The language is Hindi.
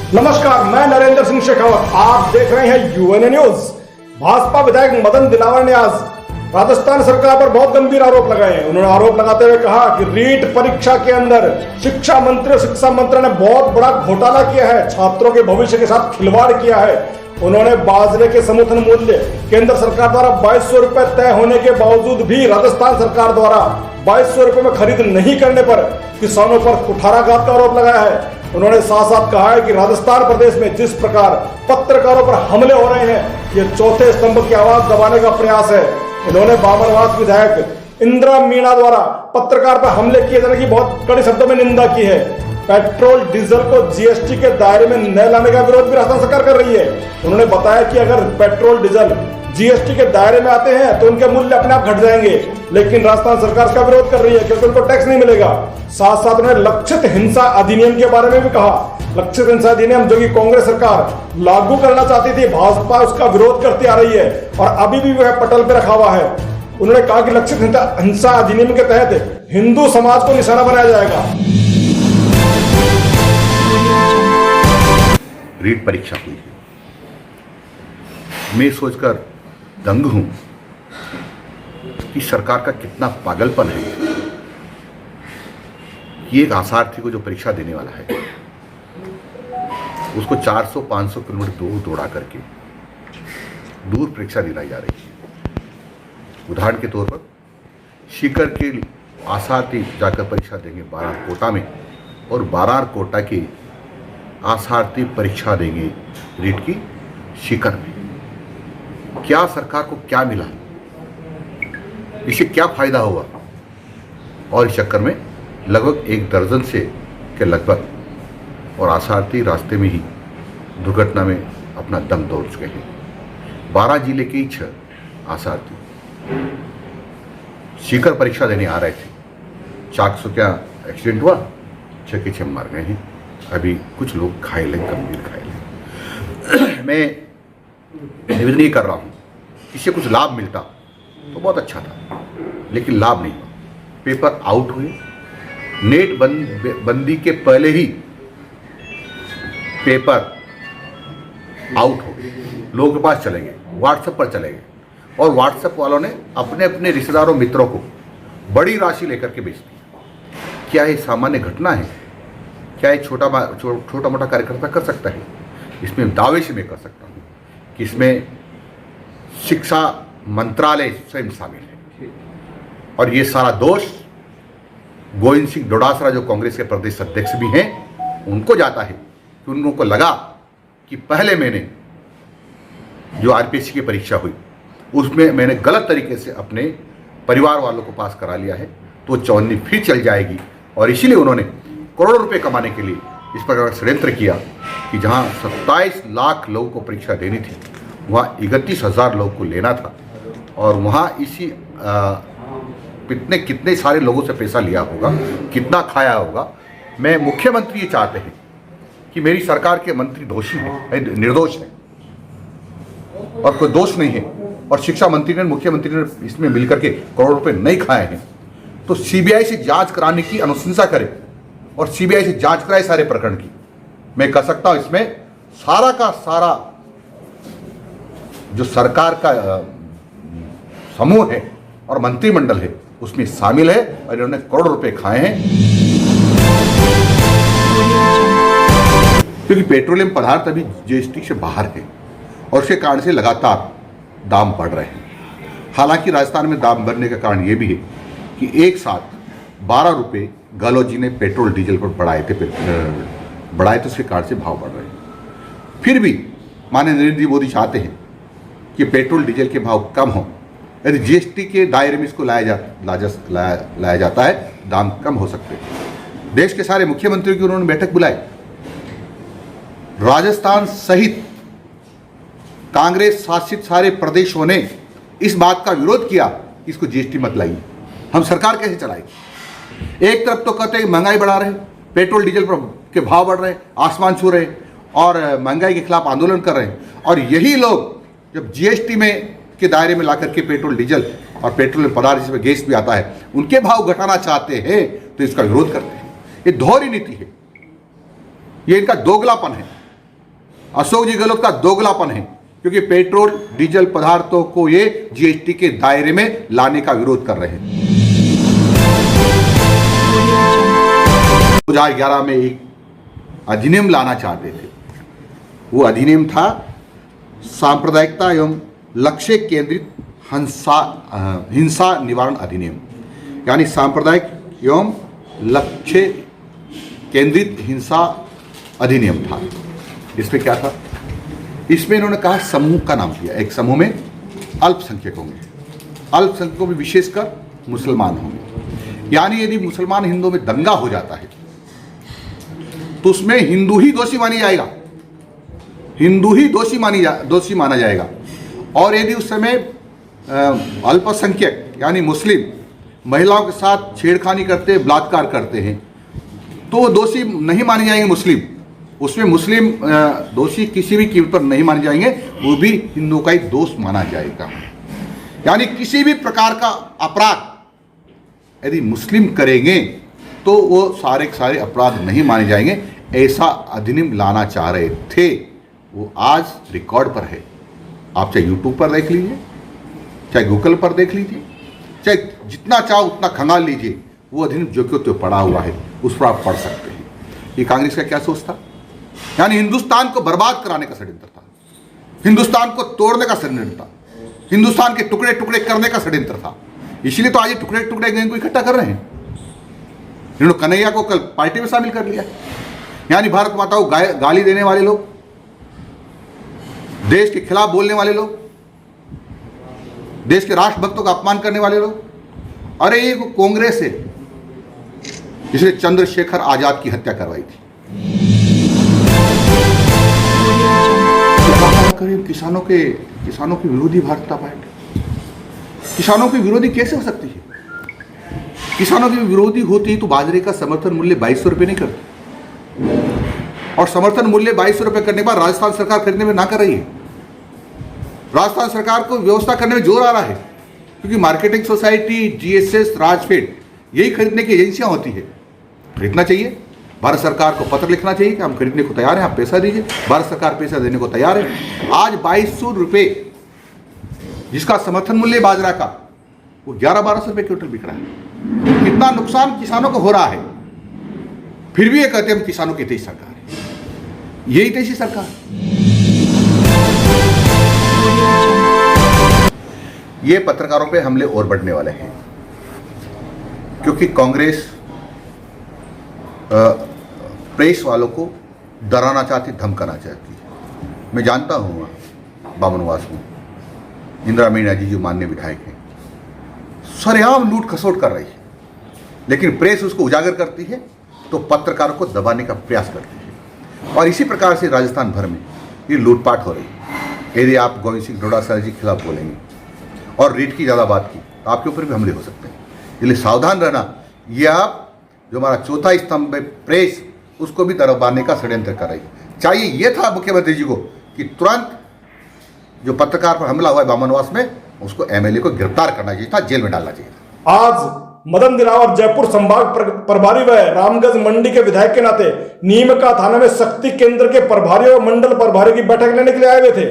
नमस्कार, मैं नरेंद्र सिंह शेखावत। आप देख रहे हैं यूएनए न्यूज। भाजपा विधायक मदन दिलावर ने आज राजस्थान सरकार पर बहुत गंभीर आरोप लगाए हैं। उन्होंने आरोप लगाते हुए कहा कि रीट परीक्षा के अंदर शिक्षा मंत्री ने बहुत बड़ा घोटाला किया है, छात्रों के भविष्य के साथ खिलवाड़ किया है। उन्होंने बाजरे के समर्थन मूल्य केंद्र सरकार द्वारा 2200 रुपए तय होने के बावजूद भी राजस्थान सरकार द्वारा 2200 रुपए में खरीद नहीं करने पर किसानों पर कुठाराघात का आरोप लगाया है। उन्होंने साथ साथ कहा है कि राजस्थान प्रदेश में जिस प्रकार पत्रकारों पर हमले हो रहे हैं, ये चौथे स्तंभ की आवाज दबाने का प्रयास है। उन्होंने बाबरवास विधायक इंदिरा मीणा द्वारा पत्रकार पर हमले किए जाने की बहुत कड़े शब्दों में निंदा की है। पेट्रोल डीजल को जीएसटी के दायरे में न लाने का विरोध भी राजस्थान सरकार कर रही है। उन्होंने बताया कि अगर पेट्रोल डीजल जीएसटी के दायरे में आते हैं तो उनके मूल्य अपने आप घट जाएंगे, लेकिन राजस्थान सरकार इसका विरोध कर रही है क्योंकि उनको टैक्स नहीं मिलेगा। साथ साथ उन्होंने लक्षित हिंसा अधिनियम के बारे में भी कहा। लक्षित हिंसा अधिनियम जो कि कांग्रेस सरकार लागू करना चाहती थी, भाजपा उसका विरोध करती आ रही है और अभी भी वह पटल पे रखा हुआ है। उन्होंने कहा कि लक्षित हिंसा अधिनियम के तहत हिंदू समाज को निशाना बनाया जाएगा। रीट परीक्षा हुई है, मैं सोचकर दंग हूं कि सरकार का कितना पागलपन है कि एक आसार्थी को जो परीक्षा देने वाला है उसको 400-500 किलोमीटर दूर दौड़ा करके दूर परीक्षा दिलाई जा रही है। उदाहरण के तौर पर सीकर के आसार्थी जाकर परीक्षा देंगे बारार कोटा में और बारार कोटा के आसार्थी परीक्षा देंगे रीट की सीकर में। क्या सरकार को क्या मिला, इससे क्या फायदा हुआ? और इस चक्कर में लगभग 1 दर्जन से के लगभग और आसार्थी रास्ते में ही दुर्घटना में अपना दम तोड़ चुके हैं। 12 जिले के 6 आसार्थी सीकर परीक्षा देने आ रहे थे। 400 क्या एक्सीडेंट हुआ, 6 के 6 मर गए हैं। अभी कुछ लोग घायल हैं, गंभीर घायल हैं। मैं निवेदन ये कर रहा हूँ, इससे कुछ लाभ मिलता तो बहुत अच्छा था, लेकिन लाभ नहीं हुआ। पेपर आउट हुए, नेट बंदी के पहले ही पेपर आउट हो गए, लोगों के पास चले गए, व्हाट्सएप पर चले गए और व्हाट्सएप वालों ने अपने अपने रिश्तेदारों मित्रों को बड़ी राशि लेकर के बेच दी। क्या ये सामान्य घटना है? क्या ये छोटा मोटा कार्यकर्ता कर सकता है? इसमें दावे से मैं कर सकता हूँ कि इसमें शिक्षा मंत्रालय स्वयं शामिल है और ये सारा दोष गोविंद सिंह डोटासरा जो कांग्रेस के प्रदेश अध्यक्ष भी हैं उनको जाता है कि उन लोगों को लगा कि पहले मैंने जो आरपीएससी की परीक्षा हुई उसमें मैंने गलत तरीके से अपने परिवार वालों को पास करा लिया है, तो चौन्नी फिर चल जाएगी। और इसीलिए उन्होंने करोड़ों रुपए कमाने के लिए इस प्रकार षड्यंत्र किया कि जहां 27 लाख लोगों को परीक्षा देनी थी वहाँ 31,000 लोगों को लेना था और वहाँ इसी कितने सारे लोगों से पैसा लिया होगा, कितना खाया होगा। मैं मुख्यमंत्री ये चाहते हैं कि मेरी सरकार के मंत्री दोषी हैं, निर्दोष हैं और कोई दोष नहीं है और शिक्षा मंत्री ने, मुख्यमंत्री ने इसमें मिलकर के करोड़ रुपए नहीं खाए हैं, तो सीबीआई से जांच कराने की अनुशंसा करे और सीबीआई से जांच कराए सारे प्रकरण की। मैं कह सकता हूं इसमें सारा का सारा जो सरकार का समूह है और मंत्रिमंडल है उसमें शामिल है और इन्होंने करोड़ रुपए खाए हैं। क्योंकि पेट्रोलियम पदार्थ अभी जीएसटी से बाहर है और उसके कारण से लगातार दाम बढ़ रहे हैं। हालांकि राजस्थान में दाम बढ़ने का कारण ये भी है कि एक साथ 12 रुपये गहलोत जी ने पेट्रोल डीजल पर बढ़ाए थे, उसके कारण से भाव बढ़ रहे हैं। फिर भी माननीय नरेंद्र मोदी चाहते हैं कि पेट्रोल डीजल के भाव कम हो। यदि जीएसटी के दायरे में इसको लाया जाता है, दाम कम हो सकते हैं। देश के सारे मुख्यमंत्रियों की उन्होंने बैठक बुलाई। राजस्थान सहित कांग्रेस शासित सारे प्रदेशों ने इस बात का विरोध किया कि इसको जीएसटी मत लाइए, हम सरकार कैसे चलाएगी। एक तरफ तो कहते हैं महंगाई बढ़ा रहे, पेट्रोल डीजल पर के भाव बढ़ रहे, आसमान छू रहे और महंगाई के खिलाफ आंदोलन कर रहे हैं, और यही लोग जब जीएसटी में के दायरे में लाकर के पेट्रोल डीजल और पेट्रोलियम पदार्थ जिसमें गैस भी आता है उनके भाव घटाना चाहते हैं तो इसका विरोध करते हैं। ये दोहरी नीति है, ये इनका दोगलापन है। अशोक जी गहलोत का दोगलापन है, क्योंकि पेट्रोल डीजल पदार्थों को ये जीएसटी के दायरे में लाने का विरोध कर रहे हैं। 2011 में एक अधिनियम लाना चाहते थे। वो अधिनियम था सांप्रदायिकता एवं लक्ष्य केंद्रित हिंसा निवारण अधिनियम, यानी सांप्रदायिक एवं लक्ष्य केंद्रित हिंसा अधिनियम था। इसमें क्या था? इसमें इन्होंने कहा समूह का नाम दिया। एक समूह में अल्पसंख्यक होंगे, अल्पसंख्यकों में विशेषकर मुसलमान होंगे, यानी यदि मुसलमान हिंदुओं में दंगा हो जाता है तो उसमें हिंदू ही दोषी मानी जाएगा, हिंदू ही दोषी माना जाएगा। और यदि उस समय अल्पसंख्यक यानी मुस्लिम महिलाओं के साथ छेड़खानी करते हैं, बलात्कार करते हैं, तो दोषी नहीं माने जाएंगे मुस्लिम। उसमें मुस्लिम दोषी किसी भी कीमत पर नहीं माने जाएंगे, वो भी हिंदुओं का ही दोष माना जाएगा। यानी किसी भी प्रकार का अपराध यदि मुस्लिम करेंगे तो वो सारे के सारे अपराध नहीं माने जाएंगे। ऐसा अधिनियम लाना चाह रहे थे, वो आज रिकॉर्ड पर है। आप चाहे यूट्यूब पर देख लीजिए, चाहे गूगल पर देख लीजिए, चाहे जितना चाहो उतना खंगाल लीजिए, वो अधिनियम जो क्यों तो पड़ा हुआ है, उस पर आप पढ़ सकते हैं। ये कांग्रेस का क्या सोच था? यानी हिंदुस्तान को बर्बाद कराने का षड्यंत्र था, हिंदुस्तान को तोड़ने का षड्यंत्र था, हिंदुस्तान के टुकड़े टुकड़े करने का षड्यंत्र था। इसलिए तो आज ये टुकड़े टुकड़े गैंग को इकट्ठा कर रहे हैं। इन्होंने कन्हैया को कल पार्टी में शामिल कर लिया। यानी भारत माता को गाली देने वाले लोग, देश के खिलाफ बोलने वाले लोग, देश के राष्ट्रभक्तों का अपमान करने वाले लोग, अरे ये कांग्रेस है जिसने चंद्रशेखर आजाद की हत्या करवाई थी। किसानों के विरोधी भारतीय पार्टी किसानों की विरोधी कैसे हो सकती है? किसानों की विरोधी होती है तो बाजरे का समर्थन मूल्य 2200 रुपये नहीं करती, और समर्थन मूल्य 2200 रुपये करने के बाद राजस्थान सरकार खरीदने में ना कर रही है। राजस्थान सरकार को व्यवस्था करने में जोर आ रहा है, क्योंकि मार्केटिंग सोसाइटी, जीएसएस, राजफेड यही खरीदने की एजेंसियां होती है। खरीदना चाहिए, भारत सरकार को पत्र लिखना चाहिए कि हम खरीदने को तैयार हैं, आप पैसा दीजिए। भारत सरकार पैसा देने को तैयार है। आज 2200 रुपये जिसका समर्थन मूल्य बाजरा का, वो 1100-1200 रुपये क्विंटल बिक रहा है। कितना नुकसान किसानों को हो रहा है, फिर भी ये कहते हैं हम किसानों की हितैषी सरकार है। यही हितैषी सरकार। ये पत्रकारों पे हमले और बढ़ने वाले हैं, क्योंकि कांग्रेस प्रेस वालों को डराना चाहती, धमकाना चाहती है। मैं जानता हूँ बामनवास में इंदिरा मीणा जी जो माननीय विधायक हैं, सरेआम लूट खसोट कर रही है, लेकिन प्रेस उसको उजागर करती है तो पत्रकारों को दबाने का प्रयास करती है। और इसी प्रकार से राजस्थान भर में ये लूटपाट हो रही है। यदि आप गोविंद सिंह डोटासरा जी के खिलाफ बोलेंगे और रीट की ज़्यादा बात की तो आपके ऊपर भी हमले हो सकते हैं। इसलिए सावधान रहना। ये आप जो हमारा चौथा स्तंभ है प्रेस, उसको भी दबाने का षड्यंत्र कर रही है। चाहिए ये था मुख्यमंत्री जी को कि तुरंत जो पत्रकार पर हमला हुआ है बामनवास में, उसको एमएलए को गिरफ्तार करना चाहिए था, जेल में डालना चाहिए था। आज मदन दिलावर जयपुर संभाग प्रभारी व रामगंज मंडी के विधायक के नाते नीमका थाना में शक्ति केंद्र के प्रभारी और मंडल प्रभारी की बैठक लेने के लिए आए हुए थे।